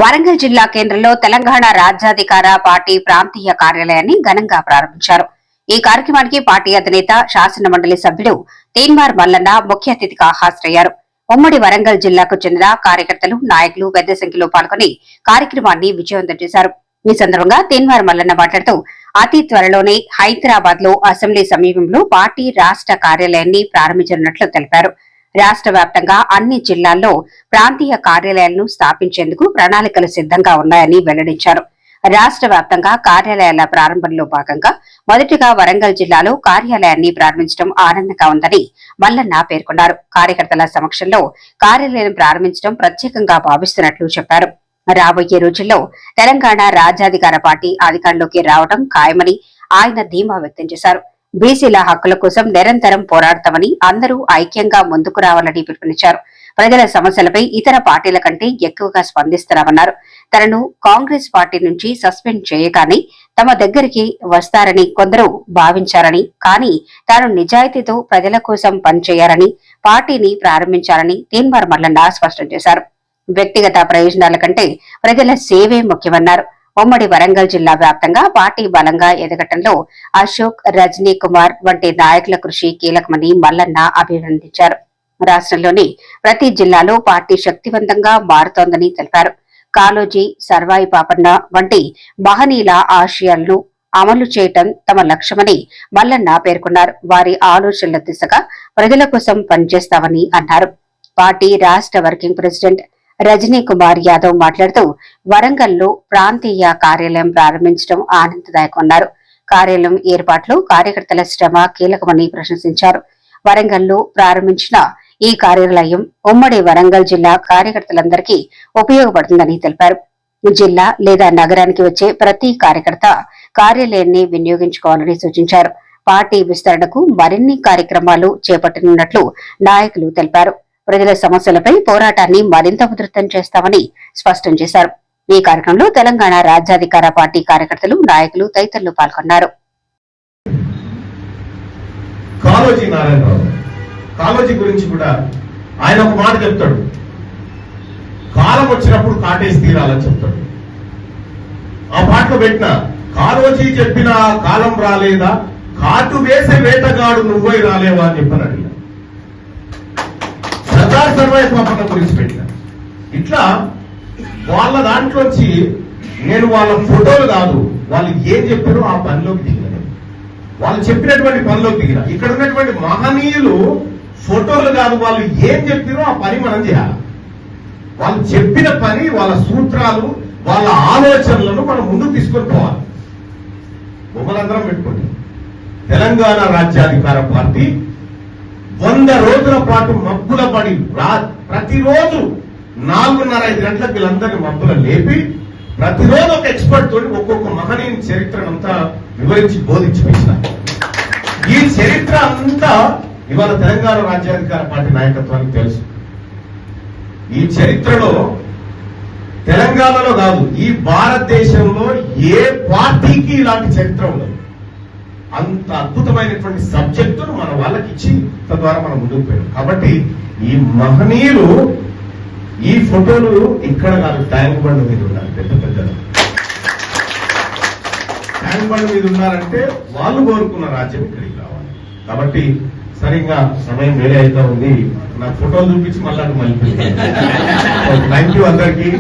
వరంగల్ జిల్లా కేంద్రంలో తెలంగాణ రాజ్యాధికార పార్టీ ప్రాంతీయ కార్యాలయాన్ని ఘనంగా ప్రారంభించారు. ఈ కార్యక్రమానికి పార్టీ అధినేత శాసన మండలి సభ్యుడు తీన్మార్ మల్లన్న ముఖ్య అతిథిగా హాజరయ్యారు. ఉమ్మడి వరంగల్ జిల్లాకు చెందిన కార్యకర్తలు, నాయకులు పెద్ద సంఖ్యలో పాల్గొని కార్యక్రమాన్ని విజయవంతం చేశారు. ఈ సందర్భంగా తీన్మార్ మల్లన్న మాట్లాడుతూ అతి త్వరలోనే హైదరాబాద్ లో అసెంబ్లీ సమీపంలో పార్టీ రాష్ట్ర కార్యాలయాన్ని ప్రారంభించనున్నట్లు తెలిపారు. రాష్ట్ర వ్యాప్తంగా అన్ని జిల్లాల్లో ప్రాంతీయ కార్యాలయాలను స్థాపించేందుకు ప్రణాళికలు సిద్ధంగా ఉన్నాయని వెల్లడించారు. రాష్ట్ర వ్యాప్తంగా కార్యాలయాల ప్రారంభంలో భాగంగా మొదటిగా వరంగల్ జిల్లాలో కార్యాలయాన్ని ప్రారంభించడం ఆనందంగా ఉందని మల్లన్న పేర్కొన్నారు. కార్యకర్తల సమక్షంలో కార్యాలయం ప్రారంభించడం ప్రత్యేకంగా భావిస్తున్నట్లు చెప్పారు. రాబోయే రోజుల్లో తెలంగాణ రాజ్యాధికార పార్టీ అధికారంలోకి రావడం ఖాయమని ఆయన ధీమా వ్యక్తం చేశారు. బీసీల హక్కుల కోసం నిరంతరం పోరాడతామని, అందరూ ఐక్యంగా ముందుకు రావాలని పిలుపునిచ్చారు. ప్రజల సమస్యలపై ఇతర పార్టీల కంటే ఎక్కువగా స్పందిస్తున్నామన్నారు. తనను కాంగ్రెస్ పార్టీ నుంచి సస్పెండ్ చేయగానే తమ దగ్గరికి వస్తారని కొందరు భావించారని, కానీ తాను నిజాయితీతో ప్రజల కోసం పనిచేయాలని, పార్టీని ప్రారంభించాలని తీన్మార్ మల్లన్న స్పష్టం చేశారు. వ్యక్తిగత ప్రయోజనాల కంటే ప్రజల సేవే ముఖ్యమన్నారు. ఉమ్మడి వరంగల్ జిల్లా వ్యాప్తంగా పార్టీ బలంగా ఎదగటంలో అశోక్, రజనీ కుమార్ వంటి నాయకుల కృషి కీలకమని మల్లన్న అభినందించారు. రాష్ట్రంలోని ప్రతి జిల్లాలో పార్టీ శక్తివంతంగా మారుతోందని తెలిపారు. కాళోజీ, సర్వాయి పాపన్న వంటి మహనీయుల ఆశయాలను అమలు చేయటం తమ లక్ష్యమని మల్లన్న పేర్కొన్నారు. వారి ఆలోచనల దిశగా ప్రజల కోసం పనిచేస్తామని అన్నారు. పార్టీ రాష్ట్ర వర్కింగ్ ప్రెసిడెంట్ రజనీ కుమార్ యాదవ్ మాట్లాడుతూ వరంగల్లో ప్రాంతీయ కార్యాలయం ప్రారంభించడం ఆనందదాయకమన్నారు. కార్యాలయం ఏర్పాట్లు కార్యకర్తల శ్రమ కీలకమని ప్రశంసించారు. వరంగల్లో ప్రారంభించిన ఈ కార్యాలయం ఉమ్మడి వరంగల్ జిల్లా కార్యకర్తలందరికీ ఉపయోగపడుతుందని తెలిపారు. జిల్లా లేదా నగరానికి వచ్చే ప్రతి కార్యకర్త కార్యాలయాన్ని వినియోగించుకోవాలని సూచించారు. పార్టీ విస్తరణకు మరిన్ని కార్యక్రమాలు చేపట్టనున్నట్లు నాయకులు తెలిపారు. ప్రజల సమస్యలపై పోరాటాన్ని మరింత ఉధృతం చేస్తామని స్పష్టం చేశారు. ఈ కార్యక్రమంలో తెలంగాణ రాజ్యాధికార పార్టీ కార్యకర్తలు, నాయకులు తదితరులు పాల్గొన్నారు. కాళోజీ గురించి కూడా ఆయన ఒక మాట చెప్తాడు, కాలం వచ్చినప్పుడు కాటేసి తీరాలని చెప్తాడు. ఆ పాటలో పెట్టిన కాళోజీ చెప్పిన కాలం రాలేదా, కాటు వేసే వేటగాడు నువ్వై రాలేవా అని చెప్పన్నాడు. సర్దార్ సర్వాయి పాపన్న గురించి పెట్టిన ఇట్లా వాళ్ళ దాంట్లోంచి నేను వాళ్ళ ఫోటోలు కాదు, వాళ్ళు ఏం చెప్పారో ఆ పనిలోకి దిగిన, వాళ్ళు చెప్పినటువంటి పనిలోకి దిగిన. ఇక్కడ ఉన్నటువంటి మహనీయులు ఫోటోలు కాదు, వాళ్ళు ఏం చెప్పారో ఆ పని మనం చేయాలి. వాళ్ళు చెప్పిన పని, వాళ్ళ సూత్రాలు, వాళ్ళ ఆలోచనలను మనం ముందుకు తీసుకొని పోవాలి. బొమ్మలందరం పెట్టుకోండి. తెలంగాణ రాజ్యాధికార పార్టీ 100 రోజుల పాటు మబ్బుల పడి ప్రతిరోజు 4:30-5 గంటలకు వీళ్ళందరినీ మబ్బుల లేపి ప్రతిరోజు ఒక ఎక్స్పర్ట్ తోటి ఒక్కొక్క మహనీయుని చరిత్రనంతా వివరించి బోధించిపించిన ఈ చరిత్ర అంతా ఇవాళ తెలంగాణ రాజ్యాధికార పార్టీ నాయకత్వానికి తెలుసు. ఈ చరిత్రలో తెలంగాణలో కాదు, ఈ భారతదేశంలో ఏ పార్టీకి ఇలాంటి చరిత్ర ఉండదు. అంత అద్భుతమైనటువంటి సబ్జెక్టును మన వాళ్ళకి ఇచ్చి తద్వారా మనం ముందుకు పోయాం. కాబట్టి ఈ మహనీయులు ఈ ఫోటోలు ఇక్కడ కాదు, ట్యాంక్ బండ్ మీద ఉండాలి. పెద్ద పెద్ద ట్యాంక్ బండ్ మీద ఉన్నారంటే వాళ్ళు కోరుకున్న రాజ్యం ఇక్కడికి రావాలి. కాబట్టి సరిగ్గా సమయం వేరే అవుతా ఉంది. నాకు ఫోటోలు చూపించి మళ్ళీ థ్యాంక్ యూ అందరికీ.